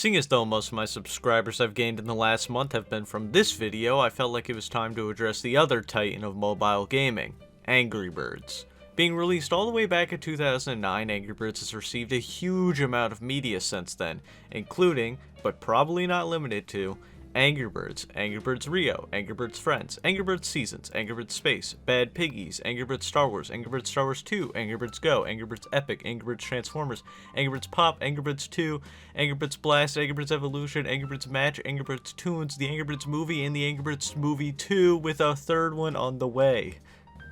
Seeing as though most of my subscribers I've gained in the last month have been from this video, I felt like it was time to address the other titan of mobile gaming, Angry Birds. Being released all the way back in 2009, Angry Birds has received a huge amount of media since then, including, but probably not limited to, Angry Birds Rio, Angry Birds Friends, Angry Birds Seasons, Angry Birds Space, Bad Piggies, Angry Birds Star Wars 2, Angry Birds Go, Angry Birds Epic, Angry Birds Transformers, Angry Birds Pop, Angry Birds 2, Angry Birds Blast, Angry Birds Evolution, Angry Birds Match, Angry Birds Toons, the Angry Birds Movie, and the Angry Birds Movie 2 with a third one on the way.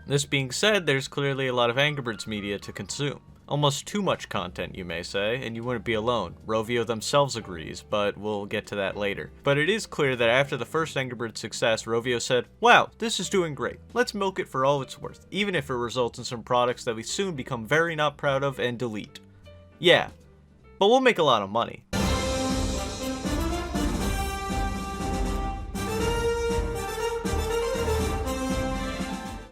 This being said, there's clearly a lot of Angry Birds media to consume. Almost too much content, you may say, and you wouldn't be alone. Rovio themselves agrees, but we'll get to that later. But it is clear that after the first Angry Birds success, Rovio said, "Wow, this is doing great. Let's milk it for all it's worth, even if it results in some products that we soon become very not proud of and delete. Yeah, but we'll make a lot of money."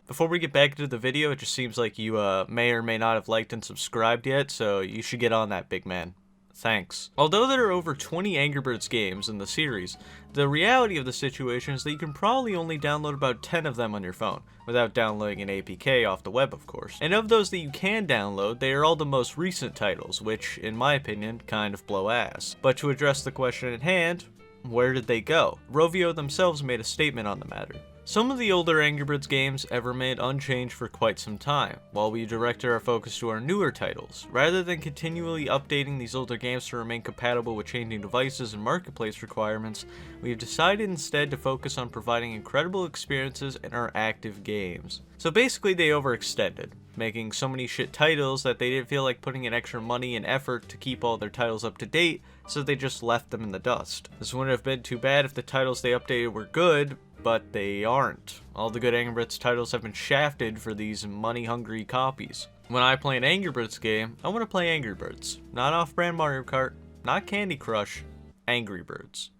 Before we get back into the video, it just seems like you may or may not have liked and subscribed yet, so you should get on that, big man. Thanks. Although there are over 20 Angry Birds games in the series, the reality of the situation is that you can probably only download about 10 of them on your phone, without downloading an APK off the web, of course. And of those that you can download, they are all the most recent titles, which, in my opinion, kind of blow ass. But to address the question at hand, where did they go? Rovio themselves made a statement on the matter. Some of the older Angry Birds games have remained unchanged for quite some time, while we directed our focus to our newer titles. Rather than continually updating these older games to remain compatible with changing devices and marketplace requirements, we've decided instead to focus on providing incredible experiences in our active games. So basically they overextended, making so many shit titles that they didn't feel like putting in extra money and effort to keep all their titles up to date, so they just left them in the dust. This wouldn't have been too bad if the titles they updated were good, but they aren't. All the good Angry Birds titles have been shafted for these money-hungry copies. When I play an Angry Birds game, I want to play Angry Birds. Not off-brand Mario Kart, not Candy Crush, Angry Birds.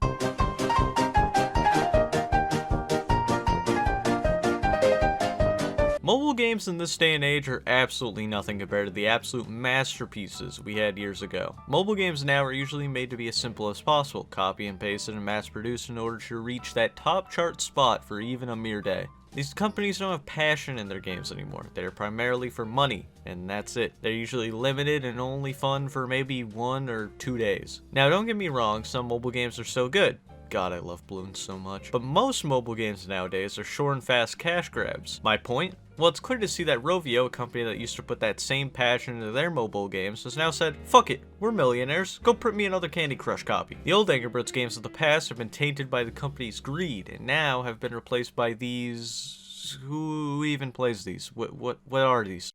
Mobile games in this day and age are absolutely nothing compared to the absolute masterpieces we had years ago. Mobile games now are usually made to be as simple as possible, copy and pasted and mass produced in order to reach that top chart spot for even a mere day. These companies don't have passion in their games anymore. They're primarily for money, and that's it. They're usually limited and only fun for maybe 1 or 2 days. Now don't get me wrong, some mobile games are so good. God, I love balloons so much. But most mobile games nowadays are short and fast cash grabs. My point? Well, it's clear to see that Rovio, a company that used to put that same passion into their mobile games, has now said, "Fuck it, we're millionaires, go print me another Candy Crush copy." The old Angry Birds games of the past have been tainted by the company's greed, and now have been replaced by these... Who even plays these? What are these?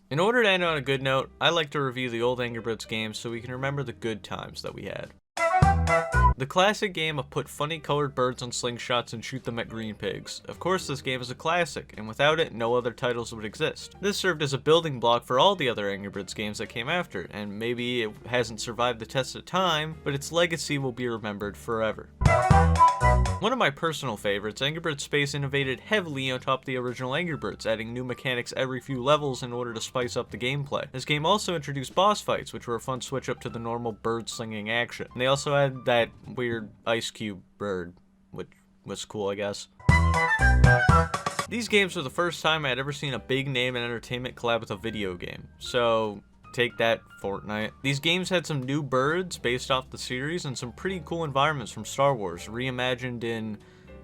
In order to end on a good note, I like to review the old Angry Birds games so we can remember the good times that we had. The classic game of put funny colored birds on slingshots and shoot them at green pigs. Of course, this game is a classic, and without it, no other titles would exist. This served as a building block for all the other Angry Birds games that came after it, and maybe it hasn't survived the test of time, but its legacy will be remembered forever. One of my personal favorites, Angry Birds Space innovated heavily on top of the original Angry Birds, adding new mechanics every few levels in order to spice up the gameplay. This game also introduced boss fights, which were a fun switch up to the normal bird slinging action. And they also had that weird ice cube bird, which was cool, I guess. These games were the first time I had ever seen a big name in entertainment collab with a video game. So take that, Fortnite. These games had some new birds based off the series and some pretty cool environments from Star Wars, reimagined in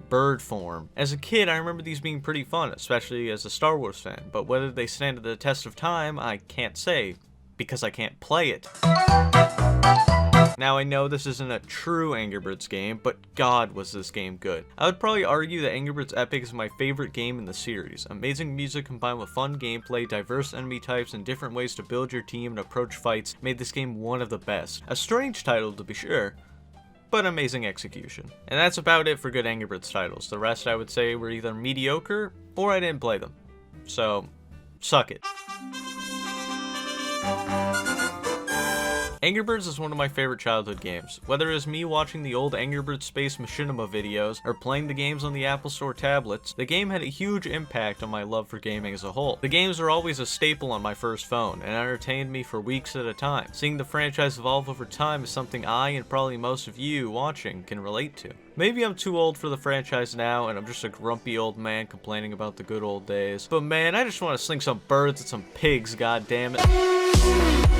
bird form. As a kid, I remember these being pretty fun, especially as a Star Wars fan, but whether they stand the test of time, I can't say, because I can't play it. Now, I know this isn't a true Angry Birds game, but God was this game good. I would probably argue that Angry Birds Epic is my favorite game in the series. Amazing music combined with fun gameplay, diverse enemy types, and different ways to build your team and approach fights made this game one of the best. A strange title to be sure, but amazing execution. And that's about it for good Angry Birds titles. The rest I would say were either mediocre, or I didn't play them. So, suck it. Angry Birds is one of my favorite childhood games. Whether it was me watching the old Angry Birds Space Machinima videos or playing the games on the Apple Store tablets, the game had a huge impact on my love for gaming as a whole. The games were always a staple on my first phone and entertained me for weeks at a time. Seeing the franchise evolve over time is something I and probably most of you watching can relate to. Maybe I'm too old for the franchise now and I'm just a grumpy old man complaining about the good old days, but man, I just want to sling some birds at some pigs, goddammit.